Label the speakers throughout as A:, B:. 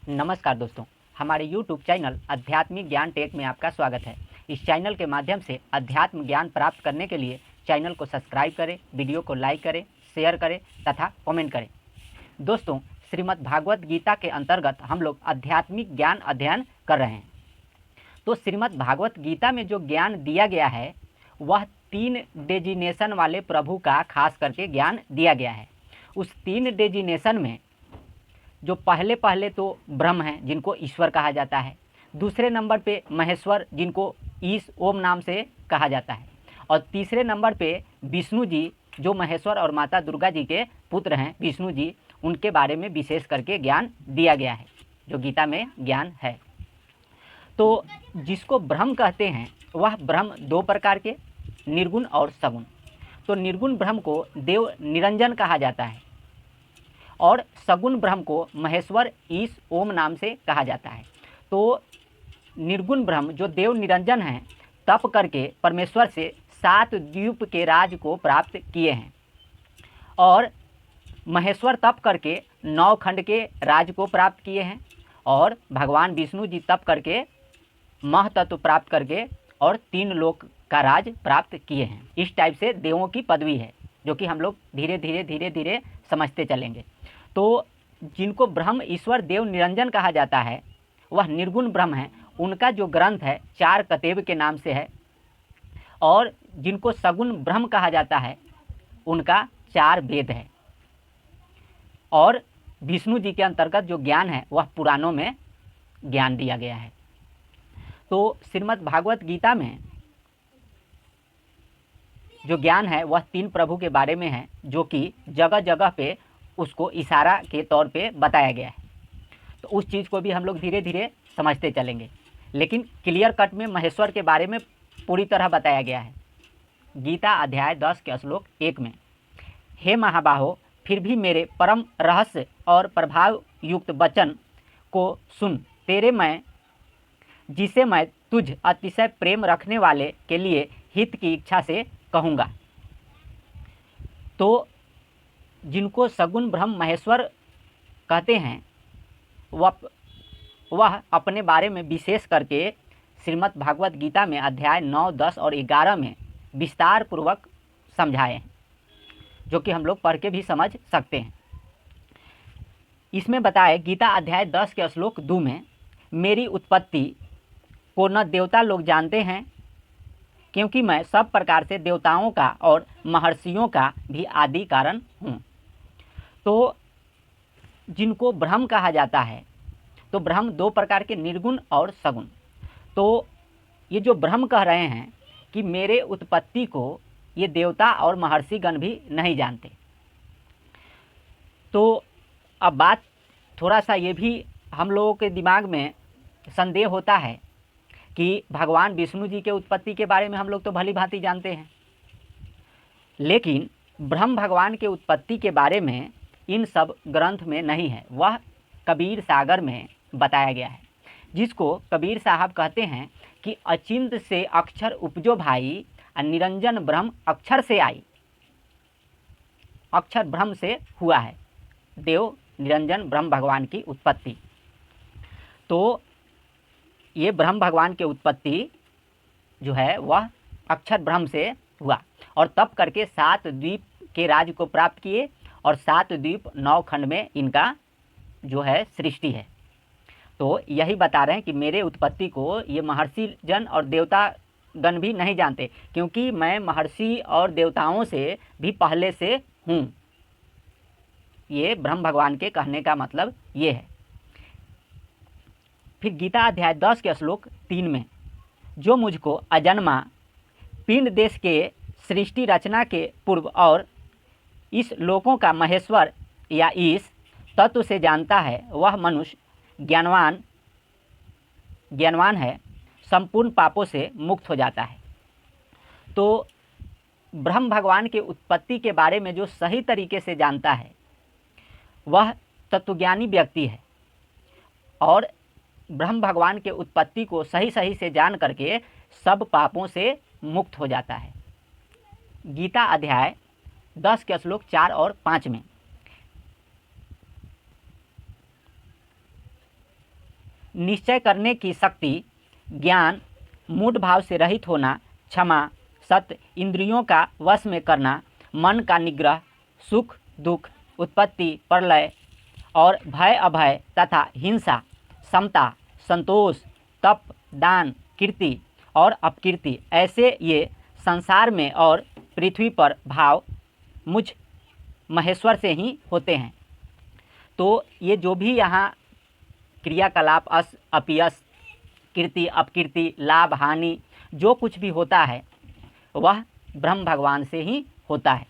A: नमस्कार दोस्तों, हमारे YouTube चैनल आध्यात्मिक ज्ञान टेक में आपका स्वागत है। इस चैनल के माध्यम से अध्यात्म ज्ञान प्राप्त करने के लिए चैनल को सब्सक्राइब करें, वीडियो को लाइक करें, शेयर करें तथा कमेंट करें। दोस्तों, श्रीमद् भागवत गीता के अंतर्गत हम लोग आध्यात्मिक ज्ञान अध्ययन कर रहे हैं। तो श्रीमद् भागवत गीता में जो ज्ञान दिया गया है वह 3 डेजिनेशन वाले प्रभु का खास करके ज्ञान दिया गया है। उस 3 डेजिनेशन में जो पहले तो ब्रह्म हैं जिनको ईश्वर कहा जाता है, दूसरे नंबर पे महेश्वर जिनको ईश ओम नाम से कहा जाता है, और तीसरे नंबर पे विष्णु जी जो महेश्वर और माता दुर्गा जी के पुत्र हैं विष्णु जी, उनके बारे में विशेष करके ज्ञान दिया गया है जो गीता में ज्ञान है। तो जिसको ब्रह्म कहते हैं वह ब्रह्म 2 प्रकार के, निर्गुण और सगुण। तो निर्गुण ब्रह्म को देव निरंजन कहा जाता है और सगुण ब्रह्म को महेश्वर ईश ओम नाम से कहा जाता है। तो निर्गुण ब्रह्म जो देव निरंजन हैं तप करके परमेश्वर से 7 द्वीप के राज को प्राप्त किए हैं, और महेश्वर तप करके 9 खंड के राज को प्राप्त किए हैं, और भगवान विष्णु जी तप करके महतत्व प्राप्त करके और 3 लोक का राज प्राप्त किए हैं। इस टाइप से देवों की पदवी है जो कि हम लोग धीरे धीरे समझते चलेंगे। तो जिनको ब्रह्म ईश्वर देव निरंजन कहा जाता है वह निर्गुण ब्रह्म है। उनका जो ग्रंथ है 4 कतेव के नाम से है, और जिनको सगुण ब्रह्म कहा जाता है उनका 4 वेद है, और विष्णु जी के अंतर्गत जो ज्ञान है वह पुराणों में ज्ञान दिया गया है। तो श्रीमद् भागवत गीता में जो ज्ञान है वह 3 प्रभु के बारे में है जो कि जगह जगह पे उसको इशारा के तौर पे बताया गया है। तो उस चीज़ को भी हम लोग धीरे धीरे समझते चलेंगे, लेकिन क्लियर कट में महेश्वर के बारे में पूरी तरह बताया गया है। गीता अध्याय 10 के श्लोक 1 में, हे महाबाहो, फिर भी मेरे परम रहस्य और प्रभाव युक्त वचन को सुन, तेरे मैं जिसे मैं तुझ अतिशय प्रेम रखने वाले के लिए हित की इच्छा से कहूँगा। तो जिनको सगुण ब्रह्म महेश्वर कहते हैं वह अपने बारे में विशेष करके श्रीमद् भागवत गीता में अध्याय 9, 10 और 11 में विस्तार पूर्वक समझाए हैं, जो कि हम लोग पढ़ के भी समझ सकते हैं। इसमें बताए गीता अध्याय 10 के श्लोक 2 में, मेरी उत्पत्ति को न देवता लोग जानते हैं, क्योंकि मैं सब प्रकार से देवताओं का और महर्षियों का भी आदि कारण हूँ। तो जिनको ब्रह्म कहा जाता है, तो ब्रह्म 2 प्रकार के, निर्गुण और सगुण। तो ये जो ब्रह्म कह रहे हैं कि मेरे उत्पत्ति को ये देवता और महर्षिगण भी नहीं जानते। तो अब बात थोड़ा सा ये भी हम लोगों के दिमाग में संदेह होता है कि भगवान विष्णु जी के उत्पत्ति के बारे में हम लोग तो भली भांति जानते हैं, लेकिन ब्रह्म भगवान के उत्पत्ति के बारे में इन सब ग्रंथ में नहीं है। वह कबीर सागर में बताया गया है, जिसको कबीर साहब कहते हैं कि अचिंत से अक्षर उपजो भाई, निरंजन ब्रह्म अक्षर से आई। अक्षर ब्रह्म से हुआ है, देव निरंजन ब्रह्म भगवान की उत्पत्ति। तो ये ब्रह्म भगवान की उत्पत्ति जो है वह अक्षर ब्रह्म से हुआ, और तब करके 7 द्वीप के राज को प्राप्त किए, और 7 द्वीप 9 खंड में इनका जो है सृष्टि है। तो यही बता रहे हैं कि मेरे उत्पत्ति को ये महर्षि जन और देवता गण भी नहीं जानते, क्योंकि मैं महर्षि और देवताओं से भी पहले से हूँ। ये ब्रह्म भगवान के कहने का मतलब ये है। फिर गीता अध्याय 10 के श्लोक 3 में, जो मुझको अजन्मा पिंड देश के सृष्टि रचना के पूर्व और इस लोकों का महेश्वर या ईश तत्व से जानता है, वह मनुष्य ज्ञानवान है, संपूर्ण पापों से मुक्त हो जाता है। तो ब्रह्म भगवान के उत्पत्ति के बारे में जो सही तरीके से जानता है वह तत्वज्ञानी व्यक्ति है, और ब्रह्म भगवान के उत्पत्ति को सही से जान करके सब पापों से मुक्त हो जाता है। गीता अध्याय 10 के श्लोक 4 और 5 में, निश्चय करने की शक्ति, ज्ञान, मूढ़ भाव से रहित होना, क्षमा, सत्य, इंद्रियों का वश में करना, मन का निग्रह, सुख दुख, उत्पत्ति प्रलय और भय अभय तथा हिंसा, समता, संतोष, तप, दान, कीर्ति और अपकीर्ति, ऐसे ये संसार में और पृथ्वी पर भाव मुझ महेश्वर से ही होते हैं। तो ये जो भी यहाँ क्रियाकलाप, अस अपयश, कीर्ति अपकीर्ति, लाभ हानि, जो कुछ भी होता है वह ब्रह्म भगवान से ही होता है।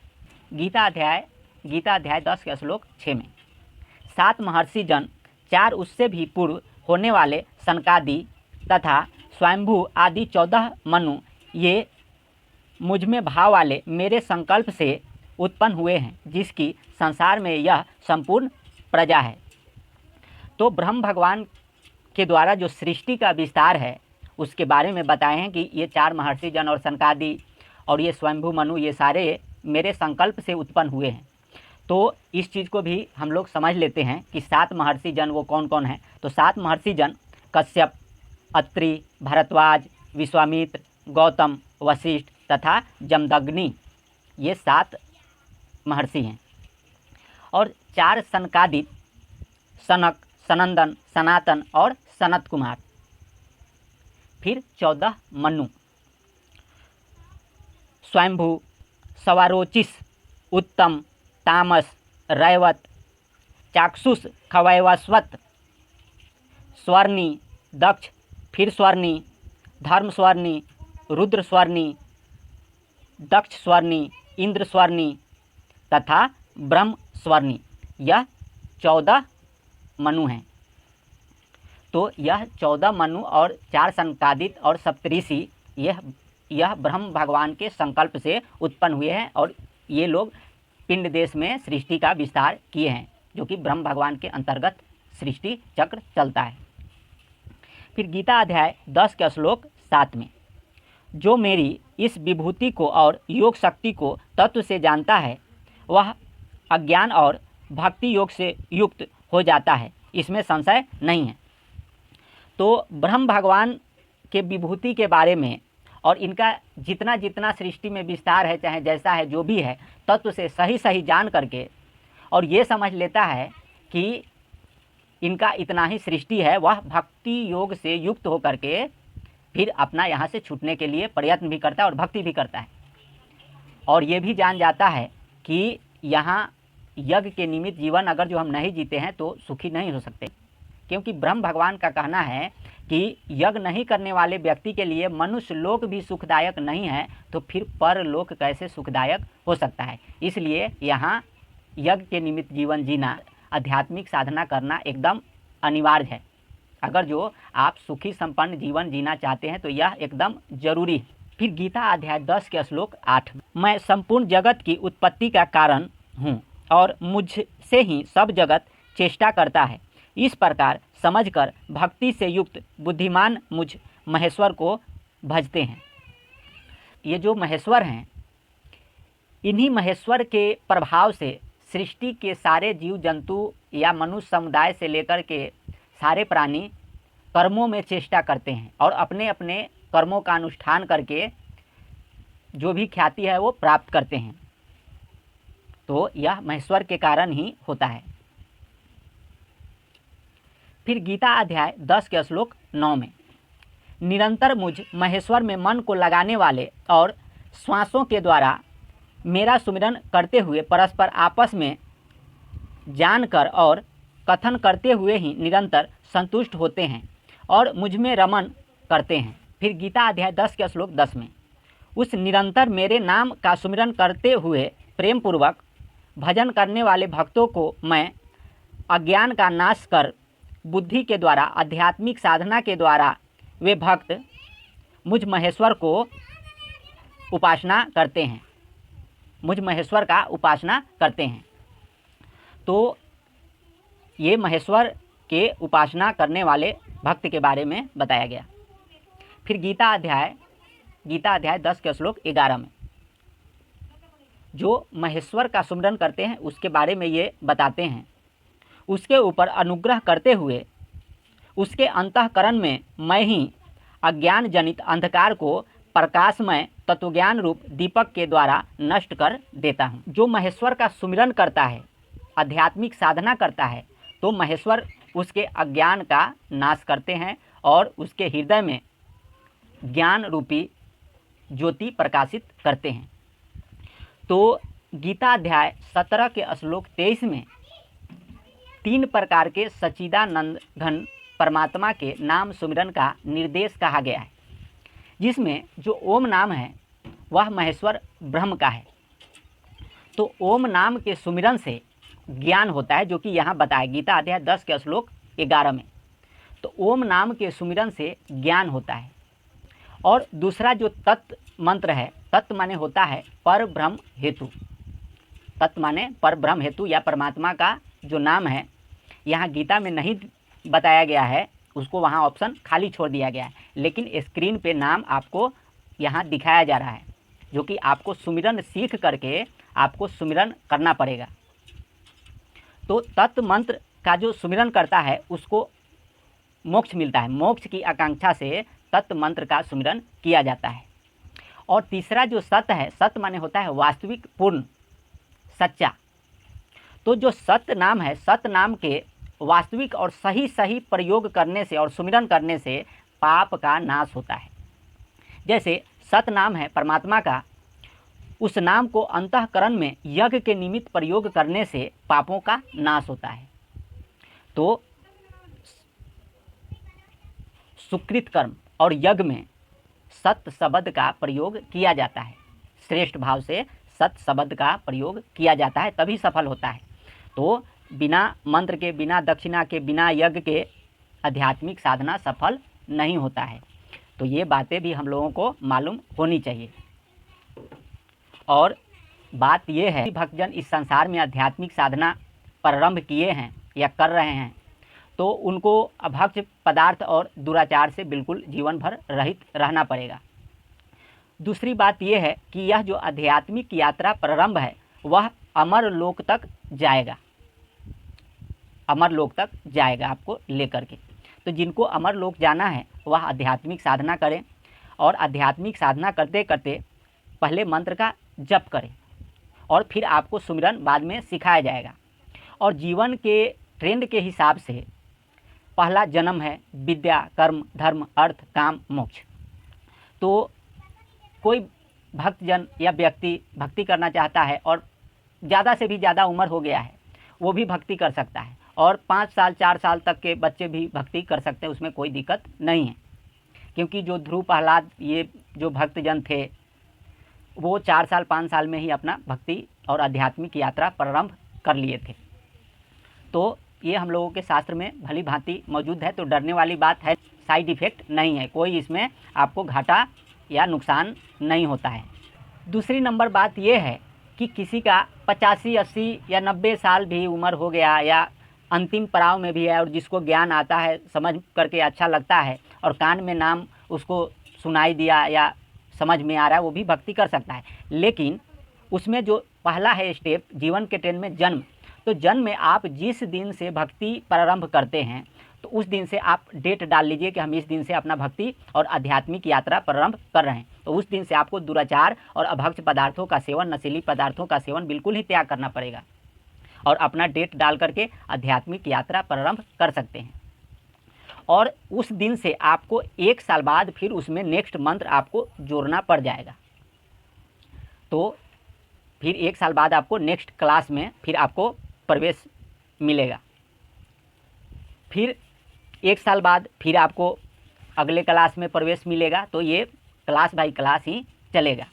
A: गीता अध्याय 10 के श्लोक 6 में 7 महर्षि जन, 4 उससे भी पूर्व होने वाले सनकादि तथा स्वयंभू आदि 14 मनु, ये मुझ में भाव वाले मेरे संकल्प से उत्पन्न हुए हैं, जिसकी संसार में यह संपूर्ण प्रजा है। तो ब्रह्म भगवान के द्वारा जो सृष्टि का विस्तार है उसके बारे में बताए हैं कि ये 4 महर्षि जन और सनकादि और ये स्वयंभू मनु, ये सारे मेरे संकल्प से उत्पन्न हुए हैं। तो इस चीज़ को भी हम लोग समझ लेते हैं कि 7 महर्षि जन वो कौन कौन हैं। तो 7 महर्षि जन कश्यप, अत्रि, भारद्वाज, विश्वामित्र, गौतम, वशिष्ठ तथा जमदग्नि, ये 7 महर्षि हैं। और 4 सनकादिक, सनक, सनंदन, सनातन और सनत कुमार। फिर 14 मनु, स्वयंभू, सवारोचिस, उत्तम, तामस, रैवत, चाक्षुष, खवैवस्वत, स्वर्णी, दक्ष, फिर स्वर्णी, धर्म स्वर्णी, रुद्र स्वर्णी, दक्ष स्वर्णी, इंद्र स्वर्णी तथा ब्रह्म स्वर्णी, यह 14 मनु हैं। तो यह 14 मनु और 4 सनकादिक और सप्तऋषि यह ब्रह्म भगवान के संकल्प से उत्पन्न हुए हैं और ये लोग पिंड देश में सृष्टि का विस्तार किए हैं, जो कि ब्रह्म भगवान के अंतर्गत सृष्टि चक्र चलता है। फिर गीता अध्याय 10 के श्लोक 7 में, जो मेरी इस विभूति को और योग शक्ति को तत्व से जानता है वह अज्ञान और भक्ति योग से युक्त हो जाता है, इसमें संशय नहीं है। तो ब्रह्म भगवान के विभूति के बारे में और इनका जितना जितना सृष्टि में विस्तार है, चाहे जैसा है जो भी है, तत्व से सही सही जान करके और ये समझ लेता है कि इनका इतना ही सृष्टि है, वह भक्ति योग से युक्त होकर के फिर अपना यहाँ से छूटने के लिए प्रयत्न भी करता है और भक्ति भी करता है। और ये भी जान जाता है कि यहाँ यज्ञ के निमित्त जीवन अगर जो हम नहीं जीते हैं तो सुखी नहीं हो सकते, क्योंकि ब्रह्म भगवान का कहना है कि यज्ञ नहीं करने वाले व्यक्ति के लिए मनुष्य लोक भी सुखदायक नहीं है, तो फिर परलोक कैसे सुखदायक हो सकता है। इसलिए यहाँ यज्ञ के निमित्त जीवन जीना, आध्यात्मिक साधना करना एकदम अनिवार्य है। अगर जो आप सुखी संपन्न जीवन जीना चाहते हैं तो यह एकदम जरूरी है। फिर गीता अध्याय 10 के श्लोक 8, मैं संपूर्ण जगत की उत्पत्ति का कारण हूँ और मुझसे ही सब जगत चेष्टा करता है। इस प्रकार समझकर भक्ति से युक्त बुद्धिमान मुझ महेश्वर को भजते हैं। ये जो महेश्वर हैं, इन्हीं महेश्वर के प्रभाव से सृष्टि के सारे जीव जंतु या मनुष्य समुदाय से लेकर के सारे प्राणी कर्मों में चेष्टा करते हैं और अपने अपने कर्मों का अनुष्ठान करके जो भी ख्याति है वो प्राप्त करते हैं। तो यह महेश्वर के कारण ही होता है। फिर गीता अध्याय 10 के श्लोक 9 में, निरंतर मुझ महेश्वर में मन को लगाने वाले और श्वासों के द्वारा मेरा सुमिरन करते हुए परस्पर आपस में जानकर और कथन करते हुए ही निरंतर संतुष्ट होते हैं और मुझ में रमन करते हैं। फिर गीता अध्याय 10 के श्लोक 10 में, उस निरंतर मेरे नाम का सुमिरन करते हुए प्रेम पूर्वक भजन करने वाले भक्तों को मैं अज्ञान का नाश कर बुद्धि के द्वारा आध्यात्मिक साधना के द्वारा वे भक्त मुझ महेश्वर को उपासना करते हैं, मुझ महेश्वर का उपासना करते हैं। तो ये महेश्वर के उपासना करने वाले भक्त के बारे में बताया गया। फिर गीता अध्याय 10 के श्लोक 11 में, जो महेश्वर का सुमिरन करते हैं उसके बारे में ये बताते हैं, उसके ऊपर अनुग्रह करते हुए उसके अंतःकरण में मैं ही अज्ञान जनित अंधकार को प्रकाशमय तत्वज्ञान रूप दीपक के द्वारा नष्ट कर देता हूँ। जो महेश्वर का सुमिरन करता है, आध्यात्मिक साधना करता है, तो महेश्वर उसके अज्ञान का नाश करते हैं और उसके हृदय में ज्ञान रूपी ज्योति प्रकाशित करते हैं। तो गीता अध्याय 17 के श्लोक 23 में 3 प्रकार के सच्चिदानंद घन परमात्मा के नाम सुमिरन का निर्देश कहा गया है, जिसमें जो ओम नाम है वह महेश्वर ब्रह्म का है। तो ओम नाम के सुमिरन से ज्ञान होता है, जो कि यहाँ बताया गीता अध्याय 10 के श्लोक 11 में। तो ओम नाम के सुमिरन से ज्ञान होता है। और दूसरा जो तत्व मंत्र है, तत्व माने होता है पर ब्रह्म हेतु। तत्व माने पर ब्रह्म हेतु या परमात्मा का जो नाम है, यहाँ गीता में नहीं बताया गया है, उसको वहाँ ऑप्शन खाली छोड़ दिया गया है, लेकिन स्क्रीन पे नाम आपको यहाँ दिखाया जा रहा है, जो कि आपको सुमिरन सीख करके आपको सुमिरन करना पड़ेगा। तो तत्व मंत्र का जो सुमिरन करता है उसको मोक्ष मिलता है। मोक्ष की आकांक्षा से तत्व मंत्र का सुमिरन किया जाता है। और तीसरा जो सत्य है, सत्य माने होता है वास्तविक, पूर्ण, सच्चा। तो जो सत्य नाम है, सत्य नाम के वास्तविक और सही सही प्रयोग करने से और सुमिरन करने से पाप का नाश होता है। जैसे सत्य नाम है परमात्मा का, उस नाम को अंतःकरण में यज्ञ के निमित्त प्रयोग करने से पापों का नाश होता है। तो सुकृत कर्म और यज्ञ में सत्य शब्द का प्रयोग किया जाता है, श्रेष्ठ भाव से सत्य शब्द का प्रयोग किया जाता है, तभी सफल होता है। तो बिना मंत्र के, बिना दक्षिणा के, बिना यज्ञ के आध्यात्मिक साधना सफल नहीं होता है। तो ये बातें भी हम लोगों को मालूम होनी चाहिए। और बात ये है कि भक्तजन इस संसार में आध्यात्मिक साधना प्रारंभ किए हैं या कर रहे हैं, तो उनको अभक्ष्य पदार्थ और दुराचार से बिल्कुल जीवन भर रहित रहना पड़ेगा। दूसरी बात यह है कि यह जो आध्यात्मिक यात्रा प्रारंभ है वह अमर लोक तक जाएगा, अमर लोक तक जाएगा आपको लेकर के। तो जिनको अमर लोक जाना है वह आध्यात्मिक साधना करें, और आध्यात्मिक साधना करते करते पहले मंत्र का जप करें और फिर आपको सुमिरन बाद में सिखाया जाएगा। और जीवन के ट्रेंड के हिसाब से पहला जन्म है विद्या, कर्म, धर्म, अर्थ, काम, मोक्ष। तो कोई भक्तजन या व्यक्ति भक्ति करना चाहता है और ज़्यादा से भी ज़्यादा उम्र हो गया है, वो भी भक्ति कर सकता है। और 5 साल 4 साल तक के बच्चे भी भक्ति कर सकते हैं, उसमें कोई दिक्कत नहीं है। क्योंकि जो ध्रुव, प्रहलाद, ये जो भक्तजन थे वो 4 साल 5 साल में ही अपना भक्ति और आध्यात्मिक यात्रा प्रारंभ कर लिए थे। तो ये हम लोगों के शास्त्र में भली भांति मौजूद है। तो डरने वाली बात है, साइड इफ़ेक्ट नहीं है, कोई इसमें आपको घाटा या नुकसान नहीं होता है। दूसरी नंबर बात ये है कि किसी का 85, 80 या 90 साल भी उम्र हो गया या अंतिम पड़ाव में भी है, और जिसको ज्ञान आता है, समझ करके अच्छा लगता है और कान में नाम उसको सुनाई दिया या समझ में आ रहा है, वो भी भक्ति कर सकता है। लेकिन उसमें जो पहला है स्टेप जीवन के ट्रेंड में जन्म, तो जन्म में आप जिस दिन से भक्ति प्रारंभ करते हैं तो उस दिन से आप डेट डाल लीजिए कि हम इस दिन से अपना भक्ति और आध्यात्मिक यात्रा प्रारंभ कर रहे हैं। तो उस दिन से आपको दुराचार और अभक्ष्य पदार्थों का सेवन, नशीली पदार्थों का सेवन बिल्कुल ही त्याग करना पड़ेगा और अपना डेट डाल करके आध्यात्मिक यात्रा प्रारंभ कर सकते हैं। और उस दिन से आपको 1 साल बाद फिर उसमें नेक्स्ट मंत्र आपको जोड़ना पड़ जाएगा। तो फिर 1 साल बाद आपको नेक्स्ट क्लास में फिर आपको प्रवेश मिलेगा। फिर 1 साल बाद फिर आपको अगले क्लास में प्रवेश मिलेगा। तो ये क्लास बाई क्लास ही चलेगा।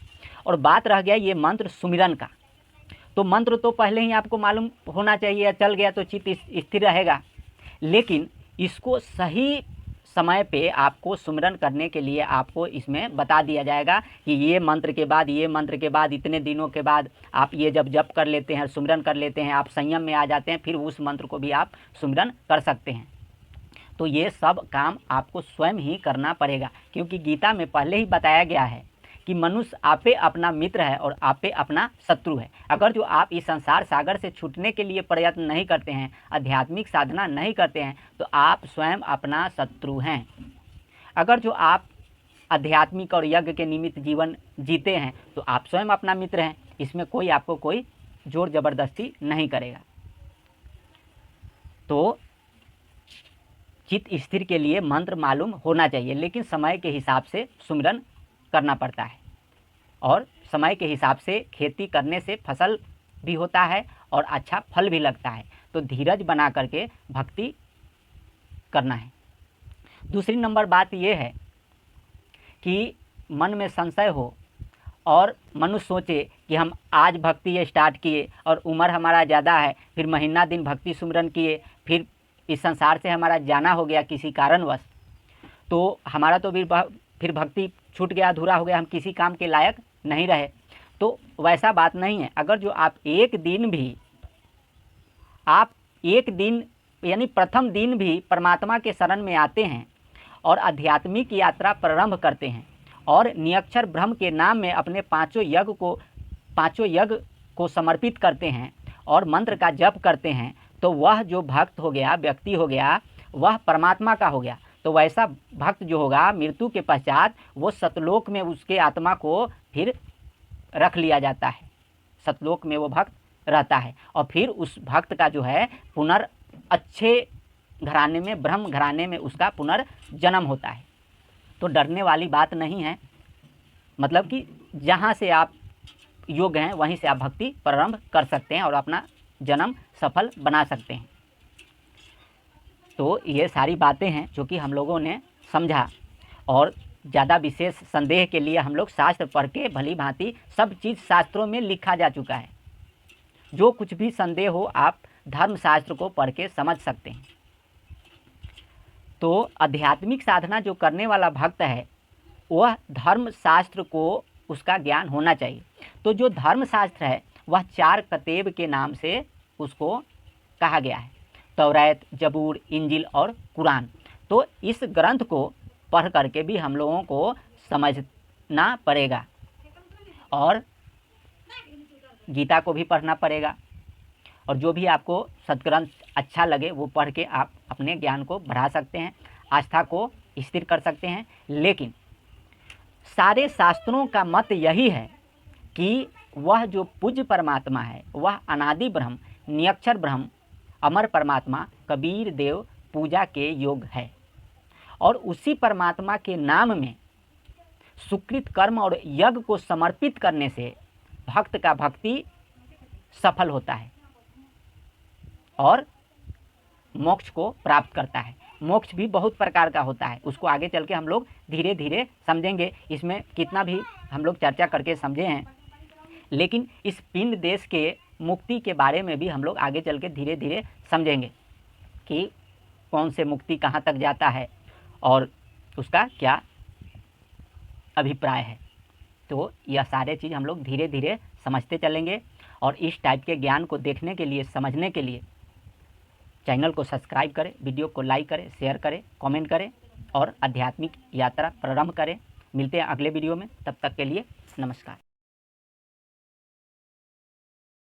A: और बात रह गया ये मंत्र सुमिरन का, तो मंत्र तो पहले ही आपको मालूम होना चाहिए, चल गया तो चित्त स्थिर रहेगा। लेकिन इसको सही समय पे आपको सुमिरन करने के लिए आपको इसमें बता दिया जाएगा कि ये मंत्र के बाद, ये मंत्र के बाद, इतने दिनों के बाद आप ये जब जप कर लेते हैं, सुमिरन कर लेते हैं, आप संयम में आ जाते हैं, फिर उस मंत्र को भी आप सुमिरन कर सकते हैं। तो ये सब काम आपको स्वयं ही करना पड़ेगा, क्योंकि गीता में पहले ही बताया गया है कि मनुष्य आपे अपना मित्र है और आपे अपना शत्रु है। अगर जो आप इस संसार सागर से छूटने के लिए प्रयत्न नहीं करते हैं, आध्यात्मिक साधना नहीं करते हैं, तो आप स्वयं अपना शत्रु हैं। अगर जो आप आध्यात्मिक और यज्ञ के निमित्त जीवन जीते हैं तो आप स्वयं अपना मित्र हैं। इसमें कोई आपको कोई जोर जबरदस्ती नहीं करेगा। तो चित्त स्थिर के लिए मंत्र मालूम होना चाहिए, लेकिन समय के हिसाब से सुमिरन करना पड़ता है। और समय के हिसाब से खेती करने से फसल भी होता है और अच्छा फल भी लगता है। तो धीरज बना करके भक्ति करना है। दूसरी नंबर बात यह है कि मन में संशय हो और मनुष्य सोचे कि हम आज भक्ति स्टार्ट किए और उम्र हमारा ज़्यादा है, फिर महीना दिन भक्ति सुमिरन किए, फिर इस संसार से हमारा जाना हो गया किसी कारणवश, तो हमारा तो फिर भक्ति छूट गया, अधूरा हो गया, हम किसी काम के लायक नहीं रहे। तो वैसा बात नहीं है। अगर जो आप एक दिन यानी प्रथम दिन भी परमात्मा के शरण में आते हैं और आध्यात्मिक यात्रा प्रारंभ करते हैं और निरक्षर ब्रह्म के नाम में अपने पांचों यज्ञ को समर्पित करते हैं और मंत्र का जप करते हैं, तो वह जो भक्त हो गया, व्यक्ति हो गया, वह परमात्मा का हो गया। तो वैसा भक्त जो होगा मृत्यु के पश्चात वो सतलोक में उसके आत्मा को फिर रख लिया जाता है, सतलोक में वो भक्त रहता है और फिर उस भक्त का जो है अच्छे घराने में, ब्रह्म घराने में उसका पुनर्जन्म होता है। तो डरने वाली बात नहीं है। मतलब कि जहाँ से आप योग्य हैं वहीं से आप भक्ति प्रारंभ कर सकते हैं और अपना जन्म सफल बना सकते हैं। तो ये सारी बातें हैं जो कि हम लोगों ने समझा, और ज़्यादा विशेष संदेह के लिए हम लोग शास्त्र पढ़ के भली भांति सब चीज़ शास्त्रों में लिखा जा चुका है। जो कुछ भी संदेह हो आप धर्मशास्त्र को पढ़ के समझ सकते हैं। तो आध्यात्मिक साधना जो करने वाला भक्त है वह धर्मशास्त्र को उसका ज्ञान होना चाहिए। तो जो धर्मशास्त्र है वह 4 कतेब के नाम से उसको कहा गया है, तौरात, जबूर, इंजिल और कुरान। तो इस ग्रंथ को पढ़ करके भी हम लोगों को समझना पड़ेगा और गीता को भी पढ़ना पड़ेगा, और जो भी आपको सदग्रंथ अच्छा लगे वो पढ़ के आप अपने ज्ञान को बढ़ा सकते हैं, आस्था को स्थिर कर सकते हैं। लेकिन सारे शास्त्रों का मत यही है कि वह जो पूज्य परमात्मा है वह अनादि ब्रह्म, निरक्षर ब्रह्म, अमर परमात्मा कबीर देव पूजा के योग्य है, और उसी परमात्मा के नाम में सुकृत कर्म और यज्ञ को समर्पित करने से भक्त का भक्ति सफल होता है और मोक्ष को प्राप्त करता है। मोक्ष भी बहुत प्रकार का होता है, उसको आगे चल के हम लोग धीरे धीरे समझेंगे। इसमें कितना भी हम लोग चर्चा करके समझे हैं, लेकिन इस पिंड देश के मुक्ति के बारे में भी हम लोग आगे चल के धीरे धीरे समझेंगे कि कौन से मुक्ति कहाँ तक जाता है और उसका क्या अभिप्राय है। तो यह सारे चीज़ हम लोग धीरे धीरे समझते चलेंगे, और इस टाइप के ज्ञान को देखने के लिए, समझने के लिए चैनल को सब्सक्राइब करें, वीडियो को लाइक करें, शेयर करें, कमेंट करें और आध्यात्मिक यात्रा प्रारंभ करें। मिलते हैं अगले वीडियो में, तब तक के लिए नमस्कार।